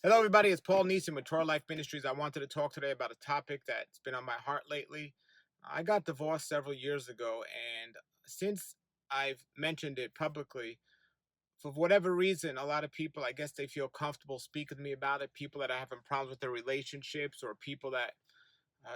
Hello, everybody. It's Paul Neeson with Torah Life Ministries. I wanted to talk today about a topic that's been on my heart lately. I got divorced several years ago, and since I've mentioned it publicly, for whatever reason, a lot of people, I guess, they feel comfortable speaking to me about it. People that are having problems with their relationships, or people that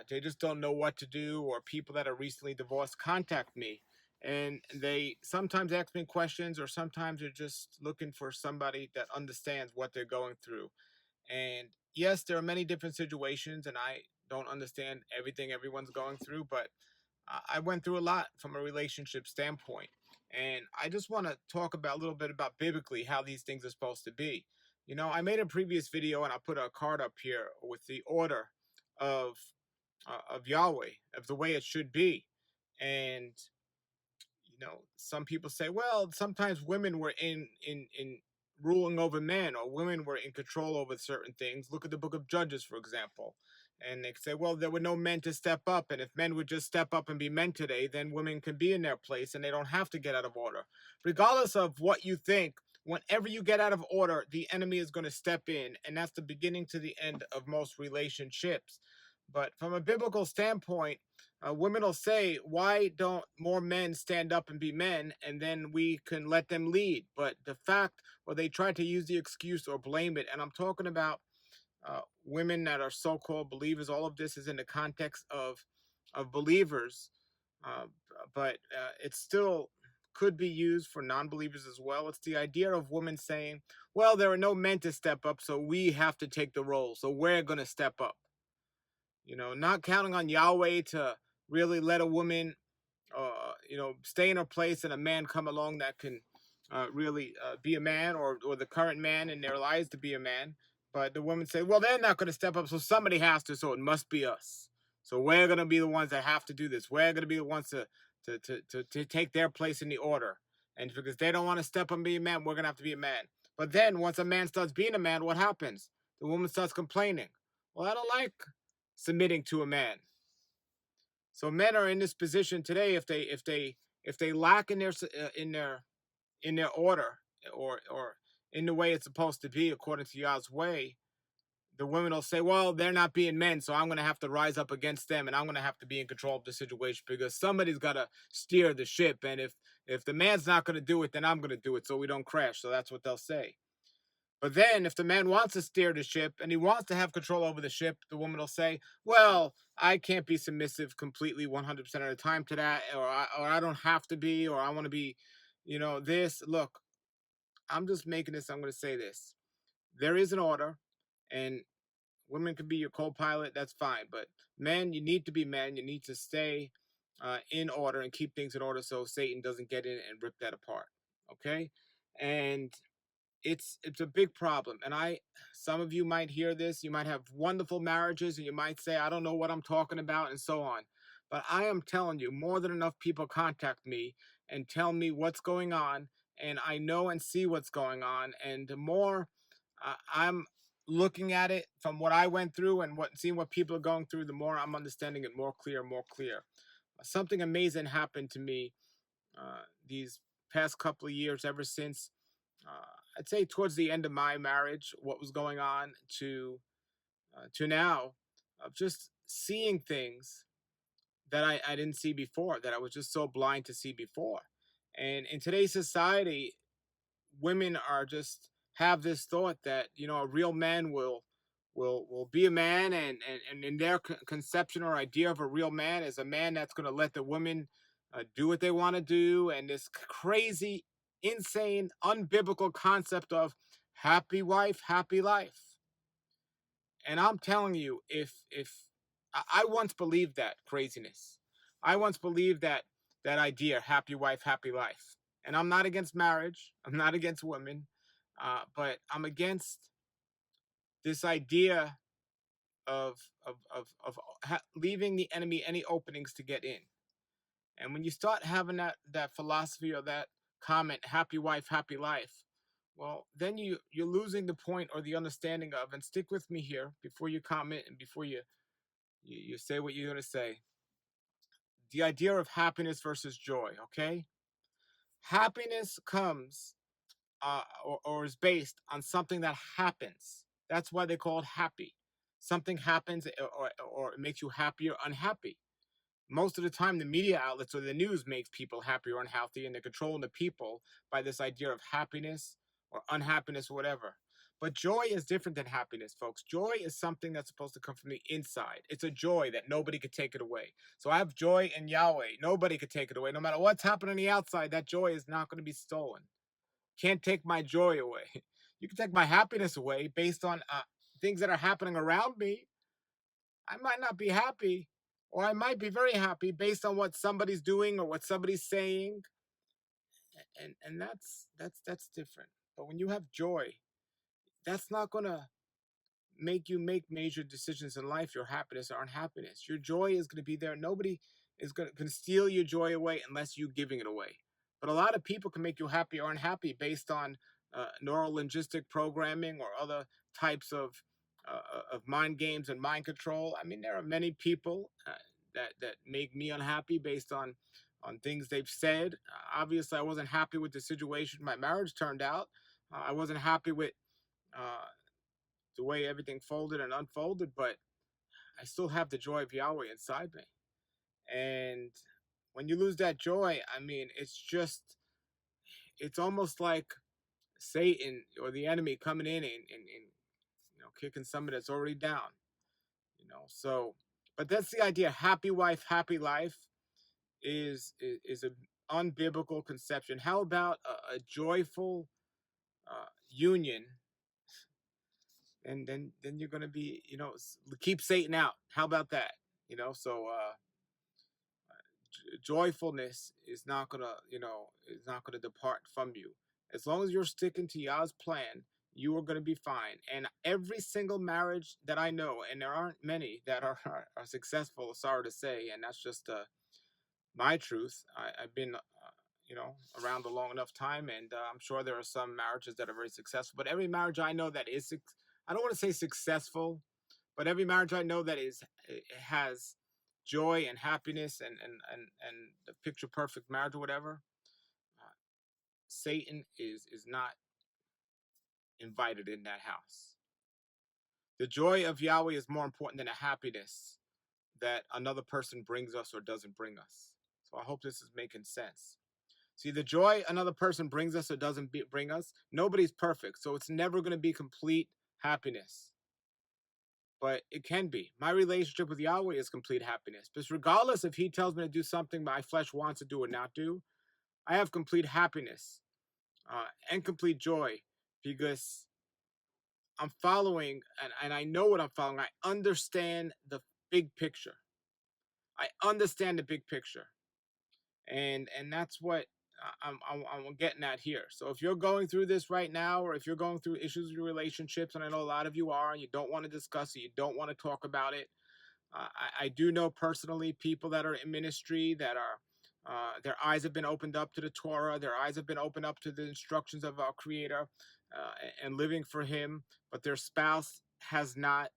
they just don't know what to do, or people that are recently divorced contact me. And they sometimes ask me questions, or sometimes they're just looking for somebody that understands what they're going through. And yes, there are many different situations, and I don't understand everything everyone's going through, but I went through a lot from a relationship standpoint. And I just want to talk about a little bit about biblically how these things are supposed to be. I made a previous video and I put a card up here with the order of Yahweh, of the way it should be. And some people say, well, sometimes women were in ruling over men, or women were in control over certain things. Look at the book of Judges, for example. And they say, well, there were no men to step up, and if men would just step up and be men today, then women can be in their place and they don't have to get out of order. Regardless of what you think, whenever you get out of order, the enemy is going to step in, and that's the beginning to the end of most relationships. But from a biblical standpoint, women will say, why don't more men stand up and be men, and then we can let them lead? But the fact, or they try to use the excuse or blame it, and I'm talking about women that are so-called believers. All of this is in the context of believers, uh, but it still could be used for non-believers as well. It's the idea of women saying, well, there are no men to step up, so we have to take the role, so we're going to step up. Not counting on Yahweh to really let a woman, stay in her place, and a man come along that can really be a man, or the current man in their lives to be a man. But the women say, well, they're not going to step up, so somebody has to, so it must be us. So we're going to be the ones that have to do this. We're going to be the ones to take their place in the order. And because they don't want to step up and be a man, we're going to have to be a man. But then once a man starts being a man, what happens? The woman starts complaining. Well, I don't like submitting to a man. So men are in this position today. If they lack in their order, or in the way it's supposed to be according to Yah's way, the women will say, well, they're not being men, so I'm going to have to rise up against them, and I'm going to have to be in control of the situation, because somebody's got to steer the ship. And if the man's not going to do it, then I'm going to do it, so we don't crash. So that's what they'll say. But then, if the man wants to steer the ship and he wants to have control over the ship, the woman will say, well, I can't be submissive completely 100% of the time to that, or I don't have to be, or I want to be, this. Look, I'm just making this, I'm going to say this. There is an order, and women can be your co pilot, that's fine. But men, you need to be men. You need to stay in order and keep things in order so Satan doesn't get in and rip that apart. Okay? And it's a big problem. And some of you might hear this, you might have wonderful marriages, and you might say, I don't know what I'm talking about, and so on. But I am telling you, more than enough people contact me and tell me what's going on, and I know and see what's going on. And the more I'm looking at it from what I went through and seeing what people are going through, the more I'm understanding it more clear. Something amazing happened to me these past couple of years, ever since I'd say towards the end of my marriage, what was going on to now, of just seeing things that I didn't see before, that I was just so blind to see before. And in today's society, women are just have this thought that a real man will be a man, and in their conception or idea of a real man is a man that's going to let the women do what they want to do, and this crazy, insane, unbiblical concept of happy wife, happy life. And I'm telling you, if I once believed that craziness, I once believed that idea, happy wife, happy life. And I'm not against marriage. I'm not against women, but I'm against this idea of leaving the enemy any openings to get in. And when you start having that philosophy, or that comment, happy wife, happy life, well, then you're losing the point or the understanding of. And stick with me here before you comment and before you say what you're going to say. The idea of happiness versus joy. Okay, happiness comes or is based on something that happens. That's why they call it happy. Something happens, or it makes you happy or unhappy. Most of the time, the media outlets or the news makes people happy or unhealthy, and they're controlling the people by this idea of happiness or unhappiness or whatever. But joy is different than happiness, folks. Joy is something that's supposed to come from the inside. It's a joy that nobody could take it away. So I have joy in Yahweh. Nobody could take it away. No matter what's happening on the outside, that joy is not going to be stolen. Can't take my joy away. You can take my happiness away based on things that are happening around me. I might not be happy, or I might be very happy based on what somebody's doing or what somebody's saying, and that's different. But when you have joy, that's not gonna make you make major decisions in life, your happiness or unhappiness. Your joy is going to be there. Nobody is going to can steal your joy away unless you giving it away. But a lot of people can make you happy or unhappy based on neural linguistic programming or other types of mind games and mind control. I mean, there are many people that make me unhappy based on things they've said. Obviously, I wasn't happy with the situation my marriage turned out. I wasn't happy with uh, the way everything folded and unfolded, but I still have the joy of Yahweh inside me. And when you lose that joy, I mean, it's almost like Satan or the enemy coming in and kicking somebody that's already down. So, but that's the idea. Happy wife, happy life is an unbiblical conception. How about a joyful union, and then you're going to be, keep Satan out. How about that? So joyfulness is not gonna depart from you. As long as you're sticking to Yah's plan, you are gonna be fine. And every single marriage that I know, and there aren't many that are successful, sorry to say, and that's just my truth. I've been around a long enough time, and I'm sure there are some marriages that are very successful. But every marriage I know that is, I don't want to say successful, but every marriage I know that has joy and happiness and the picture perfect marriage or whatever, uh, Satan is not invited in that house. The joy of Yahweh is more important than the happiness that another person brings us or doesn't bring us. So I hope this is making sense. See, the joy another person brings us or doesn't bring us, nobody's perfect. So it's never going to be complete happiness. But it can be. My relationship with Yahweh is complete happiness. Because regardless if He tells me to do something my flesh wants to do or not do, I have complete happiness and complete joy because I'm following and I know what I'm following. I understand the big picture. I understand the big picture. And that's what I'm getting at here. So if you're going through this right now, or if you're going through issues with your relationships, and I know a lot of you are, and you don't want to discuss it, you don't want to talk about it, I do know personally people that are in ministry that are their eyes have been opened up to the Torah, their eyes have been opened up to the instructions of our Creator, and living for Him, but their spouse has not.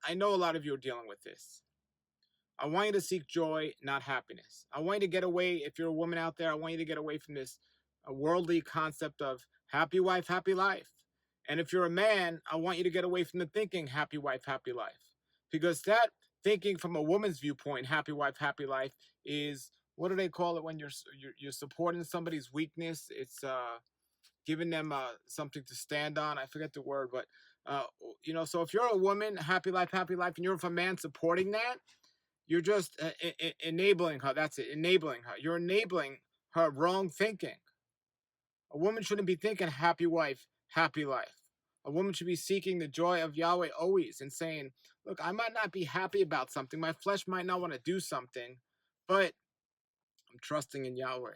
I know a lot of you are dealing with this. I want you to seek joy, not happiness. I want you to get away, if you're a woman out there, I want you to get away from this worldly concept of happy wife, happy life. And if you're a man, I want you to get away from the thinking happy wife, happy life. Because that thinking from a woman's viewpoint, happy wife, happy life, is, what do they call it when you're supporting somebody's weakness? It's giving them something to stand on. I forget the word, but so if you're a woman, happy life, and you're a man supporting that, you're just enabling her. That's it, enabling her. You're enabling her wrong thinking. A woman shouldn't be thinking happy wife, happy life. A woman should be seeking the joy of Yahweh always and saying, look, I might not be happy about something. My flesh might not want to do something, but I'm trusting in Yahweh.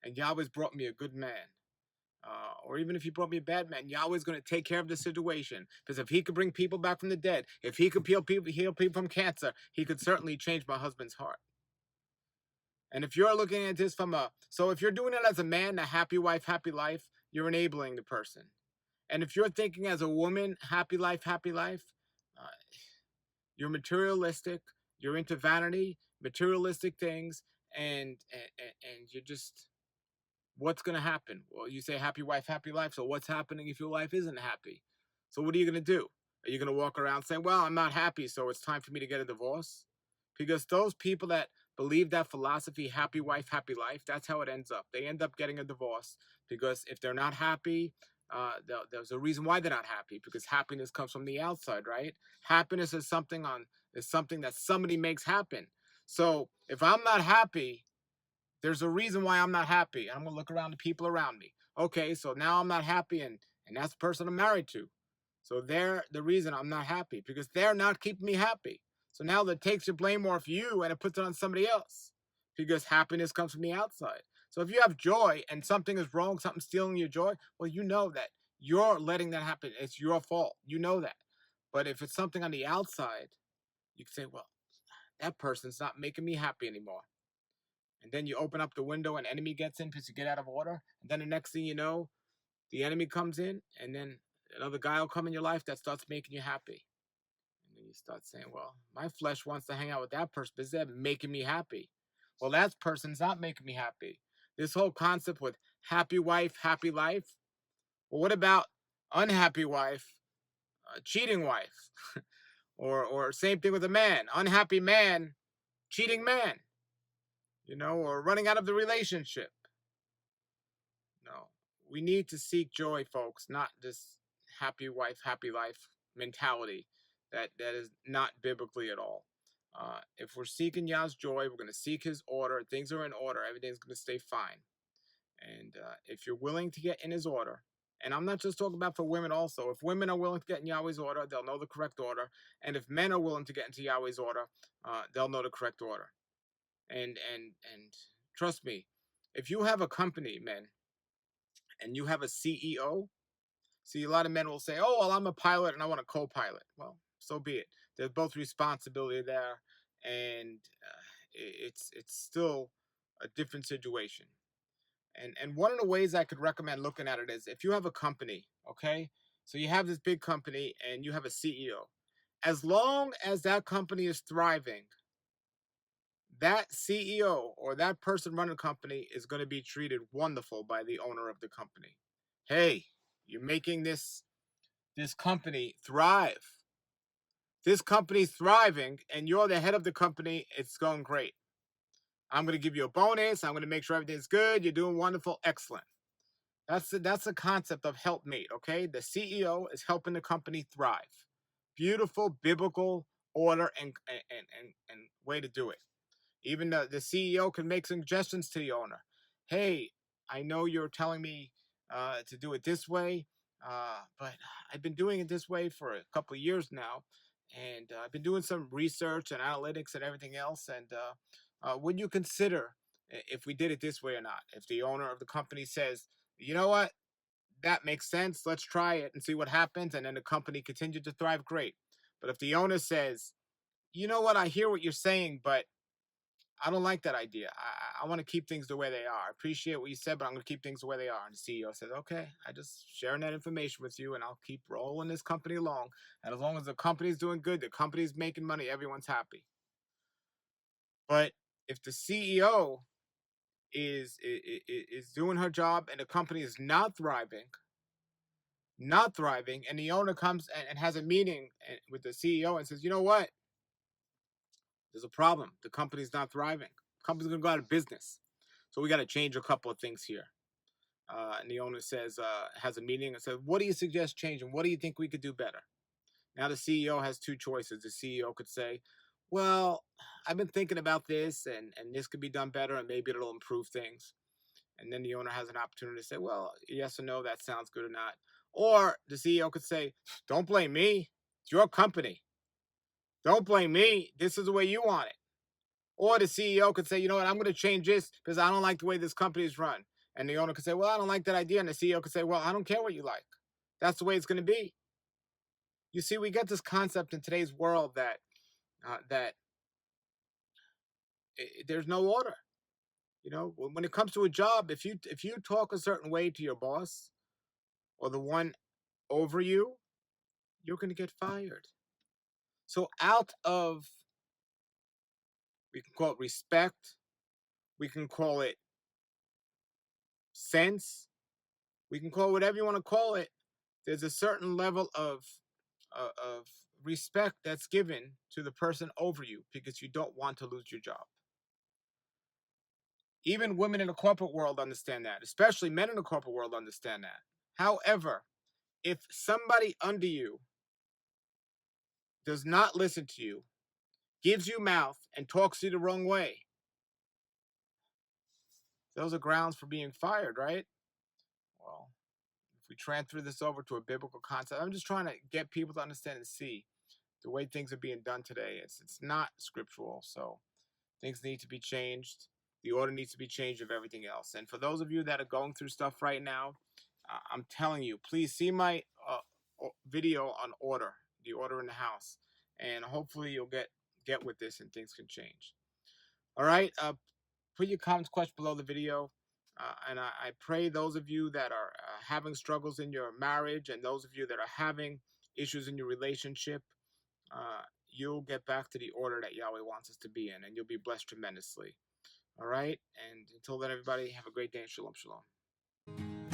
And Yahweh's brought me a good man. Or even if He brought me a bad man, Yahweh's going to take care of the situation. Because if He could bring people back from the dead, if He could heal people from cancer, He could certainly change my husband's heart. And if you're looking at this so if you're doing it as a man, a happy wife, happy life, you're enabling the person. And if you're thinking as a woman, happy life, uh, you're materialistic, you're into vanity, materialistic things, and you're just what's going to happen? Well, you say happy wife, happy life. So what's happening if your life isn't happy? So what are you going to do? Are you going to walk around saying, well, I'm not happy, so it's time for me to get a divorce? Because those people that believe that philosophy, happy wife, happy life, that's how it ends up. They end up getting a divorce because if they're not happy, there's a reason why they're not happy, because happiness comes from the outside, right? Happiness is something that somebody makes happen. So if I'm not happy, there's a reason why I'm not happy. I'm gonna look around the people around me. Okay, so now I'm not happy, and that's the person I'm married to. So they're the reason I'm not happy, because they're not keeping me happy. So now that takes your blame off you and it puts it on somebody else, because happiness comes from the outside. So if you have joy and something is wrong, something's stealing your joy, well, you know that you're letting that happen. It's your fault. You know that. But if it's something on the outside, you can say, well, that person's not making me happy anymore. And then you open up the window, and enemy gets in because you get out of order. And then the next thing you know, the enemy comes in, and then another guy will come in your life that starts making you happy. And then you start saying, well, my flesh wants to hang out with that person because they're making me happy. Well, that person's not making me happy. This whole concept with happy wife, happy life. Well, what about unhappy wife, cheating wife? Or same thing with a man, unhappy man, cheating man, or running out of the relationship. No, we need to seek joy, folks, not this happy wife, happy life mentality that is not biblically at all. If we're seeking Yah's joy, we're going to seek His order. Things are in order. Everything's going to stay fine. And if you're willing to get in His order, and I'm not just talking about for women also. If women are willing to get in Yahweh's order, they'll know the correct order. And if men are willing to get into Yahweh's order, they'll know the correct order. And trust me, if you have a company, men, and you have a CEO, see, a lot of men will say, oh, well, I'm a pilot and I want a co-pilot. Well, so be it. There's both responsibility there, and it's still a different situation. And one of the ways I could recommend looking at it is if you have a company, okay? So you have this big company and you have a CEO. As long as that company is thriving, that CEO or that person running the company is going to be treated wonderful by the owner of the company. Hey, you're making this company thrive. This company's thriving and you're the head of the company. It's going great. I'm going to give you a bonus. I'm going to make sure everything's good. You're doing wonderful. Excellent. That's the concept of helpmate, okay? The CEO is helping the company thrive. Beautiful biblical order and way to do it. Even the CEO can make suggestions to the owner. Hey, I know you're telling me to do it this way, but I've been doing it this way for a couple of years now, and I've been doing some research and analytics and everything else. And would you consider if we did it this way or not? If the owner of the company says, you know what, that makes sense, let's try it and see what happens, and then the company continued to thrive, great. But if the owner says, you know what, I hear what you're saying, but I don't like that idea. I want to keep things the way they are. I appreciate what you said, but I'm going to keep things the way they are. And the CEO says, okay, I just sharing that information with you, and I'll keep rolling this company along. And as long as the company's doing good, the company's making money, everyone's happy. But if the CEO is doing her job and the company is not thriving, and the owner comes and has a meeting with the CEO and says, you know what? There's a problem. The company's not thriving. The company's going to go out of business. So we got to change a couple of things here. And the owner says, has a meeting and says, what do you suggest changing? What do you think we could do better? Now the CEO has two choices. The CEO could say, well, I've been thinking about this, and this could be done better, and maybe it'll improve things. And then the owner has an opportunity to say, well, yes or no, that sounds good or not. Or the CEO could say, don't blame me. It's your company. Don't blame me. This is the way you want it. Or the CEO could say, you know what, I'm going to change this because I don't like the way this company is run. And the owner could say, well, I don't like that idea. And the CEO could say, well, I don't care what you like. That's the way it's going to be. You see, we get this concept in today's world that there's no order. When it comes to a job, if you talk a certain way to your boss or the one over you, you're going to get fired. So out of, we can call it respect, we can call it sense. We can call it whatever you want to call it. There's a certain level of respect that's given to the person over you because you don't want to lose your job. Even women in the corporate world understand that, especially men in the corporate world understand that. However, if somebody under you does not listen to you, gives you mouth, and talks to you the wrong way, those are grounds for being fired, right? Well, if we transfer this over to a biblical concept, I'm just trying to get people to understand and see the way things are being done today. It's not scriptural, so things need to be changed. The order needs to be changed of everything else. And for those of you that are going through stuff right now, I'm telling you, please see my video on order, the order in the house, and hopefully you'll get with this and things can change. All right, put your comments, questions below the video. And I pray those of you that are having struggles in your marriage and those of you that are having issues in your relationship, you'll get back to the order that Yahweh wants us to be in, and you'll be blessed tremendously. All right? And until then, everybody, have a great day and shalom, shalom.